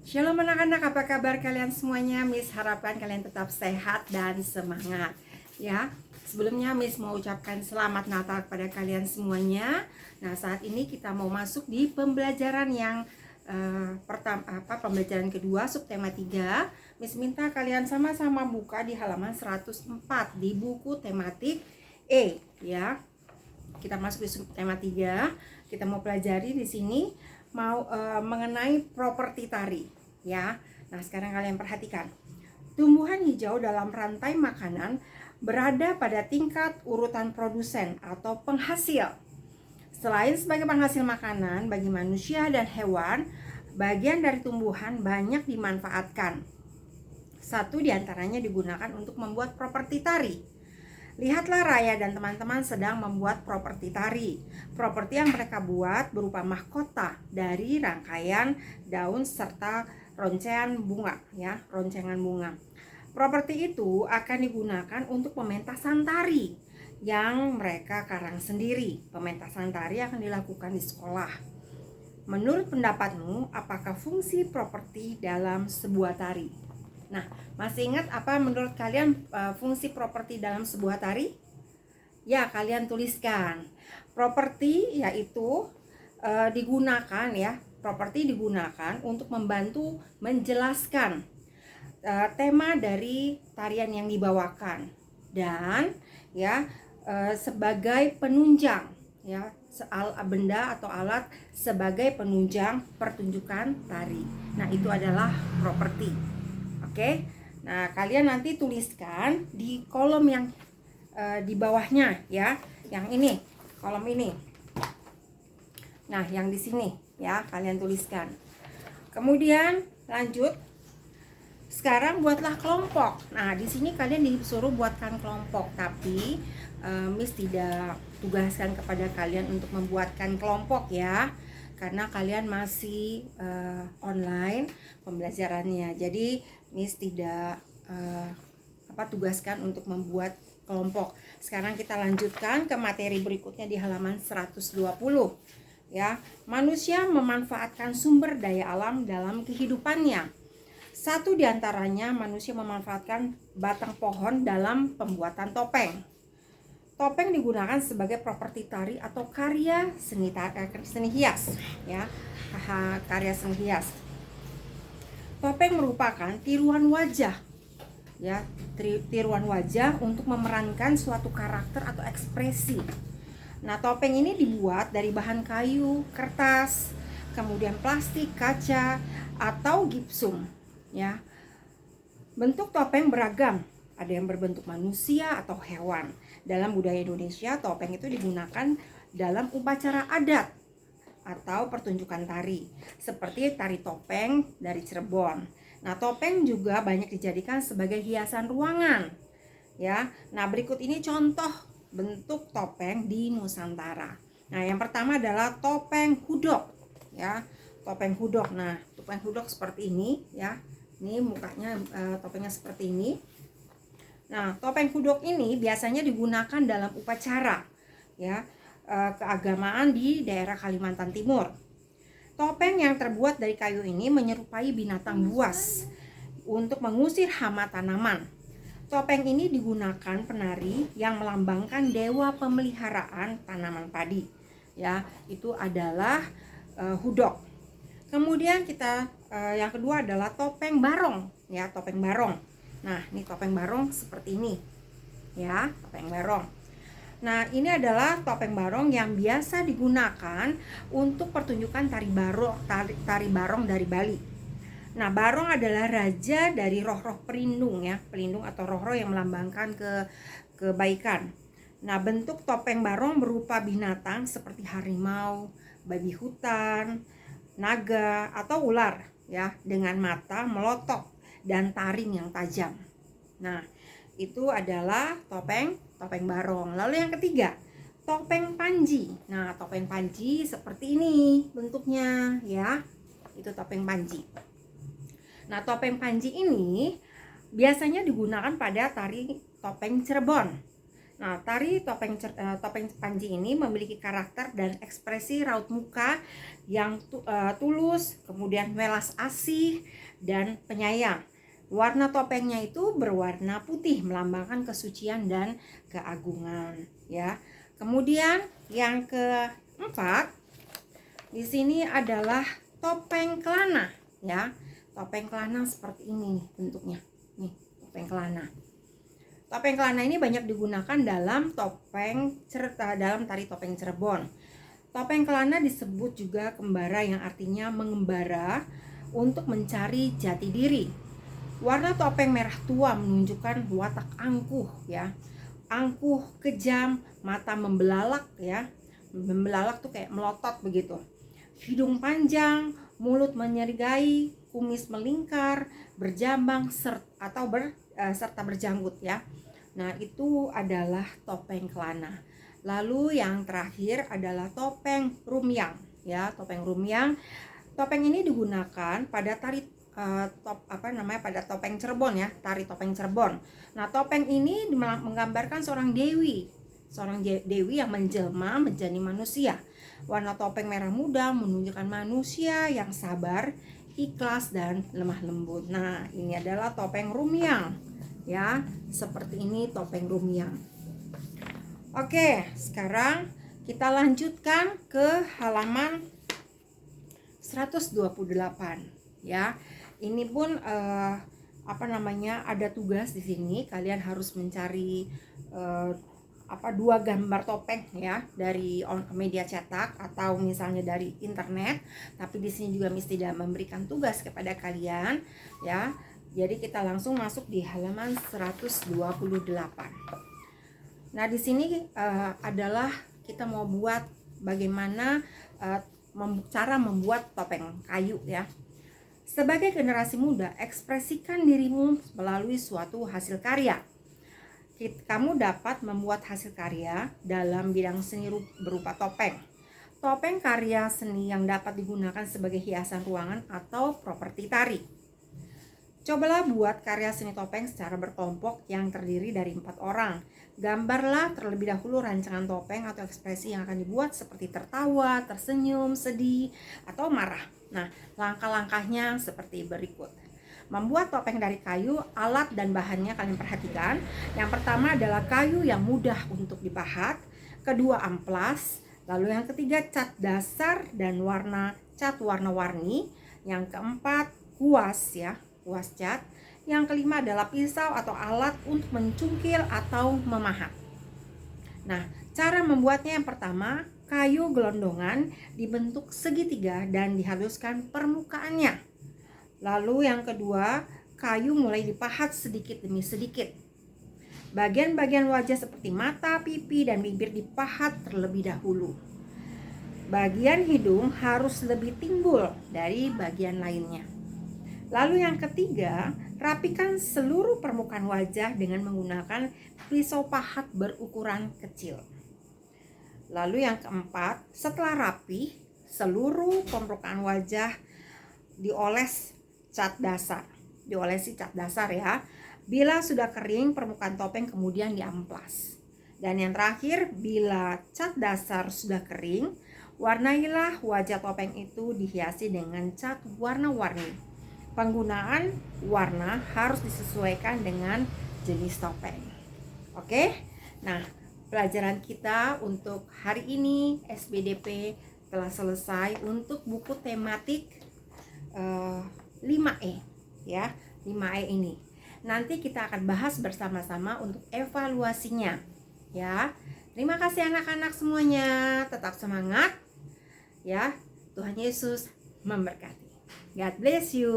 Shalom anak-anak, apa kabar kalian semuanya? Miss harapkan kalian tetap sehat dan semangat ya. Sebelumnya Miss mau ucapkan selamat Natal kepada kalian semuanya. Nah, saat ini kita mau masuk di pembelajaran yang pembelajaran kedua subtema 3. Miss minta kalian sama-sama buka di halaman 104 di buku tematik E ya. Kita masuk di subtema 3. Kita mau pelajari di sini mengenai properti tari ya. Nah, sekarang kalian perhatikan. Tumbuhan hijau dalam rantai makanan berada pada tingkat urutan produsen atau penghasil. Selain sebagai penghasil makanan bagi manusia dan hewan, bagian dari tumbuhan banyak dimanfaatkan. Satu diantaranya digunakan untuk membuat properti tari. Lihatlah Raya dan teman-teman sedang membuat properti tari. Properti yang mereka buat berupa mahkota dari rangkaian daun serta roncengan bunga ya, roncengan bunga. Properti itu akan digunakan untuk pementasan tari yang mereka karang sendiri. Pementasan tari akan dilakukan di sekolah. Menurut pendapatmu, apakah fungsi properti dalam sebuah tari? Nah, masih ingat apa menurut kalian fungsi properti dalam sebuah tari? Ya, kalian tuliskan. Properti yaitu digunakan ya. Properti digunakan untuk membantu menjelaskan tema dari tarian yang dibawakan dan ya sebagai penunjang ya, benda atau alat sebagai penunjang pertunjukan tari. Nah, itu adalah properti. Oke, nah kalian nanti tuliskan di kolom yang di bawahnya ya, yang ini, kolom ini. Nah, yang di sini ya, kalian tuliskan. Kemudian lanjut. Sekarang buatlah kelompok. Nah, di sini kalian disuruh buatkan kelompok, tapi Miss tidak tugaskan kepada kalian untuk membuatkan kelompok ya, karena kalian masih online pembelajarannya. Jadi Miss tidak tugaskan untuk membuat kelompok. Sekarang kita lanjutkan ke materi berikutnya di halaman 120 ya. Manusia memanfaatkan sumber daya alam dalam kehidupannya. Satu diantaranya manusia memanfaatkan batang pohon dalam pembuatan topeng. Topeng digunakan sebagai properti tari atau karya seni hias ya, karya seni hias. Topeng merupakan tiruan wajah ya, tiruan wajah untuk memerankan suatu karakter atau ekspresi. Nah, topeng ini dibuat dari bahan kayu, kertas, kemudian plastik, kaca, atau gipsum ya. Bentuk topeng beragam, ada yang berbentuk manusia atau hewan. Dalam budaya Indonesia, topeng itu digunakan dalam upacara adat atau pertunjukan tari, seperti tari topeng dari Cirebon. Nah, topeng juga banyak dijadikan sebagai hiasan ruangan ya. Nah, berikut ini contoh bentuk topeng di Nusantara. Nah, yang pertama adalah topeng hudok ya, topeng hudok. Nah, topeng hudok seperti ini ya. Ini mukanya topengnya seperti ini. Nah, topeng hudok ini biasanya digunakan dalam upacara ya, keagamaan di daerah Kalimantan Timur. Topeng yang terbuat dari kayu ini menyerupai binatang buas untuk mengusir hama tanaman. Topeng ini digunakan penari yang melambangkan dewa pemeliharaan tanaman padi ya, itu adalah hudok. Kemudian kita yang kedua adalah topeng barong ya, topeng barong. Nah, ini topeng barong seperti ini ya, topeng barong. Nah, ini adalah topeng barong yang biasa digunakan untuk pertunjukan tari barong dari Bali. Nah, barong adalah raja dari roh-roh pelindung ya, pelindung atau roh-roh yang melambangkan kebaikan. Nah, bentuk topeng barong berupa binatang seperti harimau, babi hutan, naga, atau ular ya, dengan mata melotok dan taring yang tajam. Nah, itu adalah topeng barong. Lalu yang ketiga, topeng panji. Nah, topeng panji seperti ini bentuknya ya. Itu topeng panji. Nah, topeng panji ini biasanya digunakan pada tari topeng Cirebon. Nah, topeng Panji ini memiliki karakter dan ekspresi raut muka yang tulus, kemudian welas asih dan penyayang. Warna topengnya itu berwarna putih, melambangkan kesucian dan keagungan, ya. Kemudian yang keempat, di sini adalah topeng kelana, ya. Topeng kelana seperti ini nih bentuknya. Nih, topeng kelana. Topeng kelana ini banyak digunakan dalam tari topeng Cirebon. Topeng kelana disebut juga kembara, yang artinya mengembara untuk mencari jati diri. Warna topeng merah tua menunjukkan watak angkuh, ya. Angkuh, kejam, mata membelalak, ya. Membelalak tuh kayak melotot begitu. Hidung panjang, mulut menyerigai, kumis melingkar, berjambang serta berjanggut, ya. Nah, itu adalah topeng kelana. Lalu yang terakhir adalah topeng rumyang, ya. Topeng rumyang. Topeng ini digunakan pada pada topeng Cirebon, ya, tari topeng Cirebon. Nah, topeng ini menggambarkan seorang dewi yang menjelma menjadi manusia. Warna topeng merah muda menunjukkan manusia yang sabar, ikhlas dan lemah lembut. Nah, ini adalah topeng rumyang, ya. Seperti ini topeng rumyang. Oke, sekarang kita lanjutkan ke halaman 128, ya. Ini pun ada tugas di sini. Kalian harus mencari 2 gambar topeng, ya, dari media cetak atau misalnya dari internet. Tapi di sini juga mesti memberikan tugas kepada kalian, ya. Jadi kita langsung masuk di halaman 128. Nah, di sini adalah kita mau buat bagaimana cara membuat topeng kayu, ya. Sebagai generasi muda, ekspresikan dirimu melalui suatu hasil karya. Kamu dapat membuat hasil karya dalam bidang seni berupa topeng. Topeng karya seni yang dapat digunakan sebagai hiasan ruangan atau properti tari. Cobalah buat karya seni topeng secara berkelompok yang terdiri dari 4 orang. Gambarlah terlebih dahulu rancangan topeng atau ekspresi yang akan dibuat seperti tertawa, tersenyum, sedih, atau marah. Nah, langkah-langkahnya seperti berikut. Membuat topeng dari kayu, alat dan bahannya kalian perhatikan. Yang pertama adalah kayu yang mudah untuk dipahat. Kedua, amplas. Lalu yang ketiga, cat dasar dan cat warna-warni. Yang keempat, kuas, ya. Kuas cat. Yang kelima adalah pisau atau alat untuk mencungkil atau memahat. Nah, cara membuatnya yang pertama, kayu gelondongan dibentuk segitiga dan dihaluskan permukaannya. Lalu yang kedua, kayu mulai dipahat sedikit demi sedikit. Bagian-bagian wajah seperti mata, pipi, dan bibir dipahat terlebih dahulu. Bagian hidung harus lebih timbul dari bagian lainnya. Lalu yang ketiga, rapikan seluruh permukaan wajah dengan menggunakan pisau pahat berukuran kecil. Lalu yang keempat, setelah rapi, seluruh permukaan wajah diolesi cat dasar, ya. Bila sudah kering, permukaan topeng kemudian diamplas. Dan yang terakhir, bila cat dasar sudah kering, warnailah wajah topeng itu dihiasi dengan cat warna-warni. Penggunaan warna harus disesuaikan dengan jenis topeng. Oke? Nah, pelajaran kita untuk hari ini SBDP telah selesai untuk buku tematik 5E, ya. 5E ini. Nanti kita akan bahas bersama-sama untuk evaluasinya, ya. Terima kasih anak-anak semuanya. Tetap semangat, ya. Tuhan Yesus memberkati. God bless you.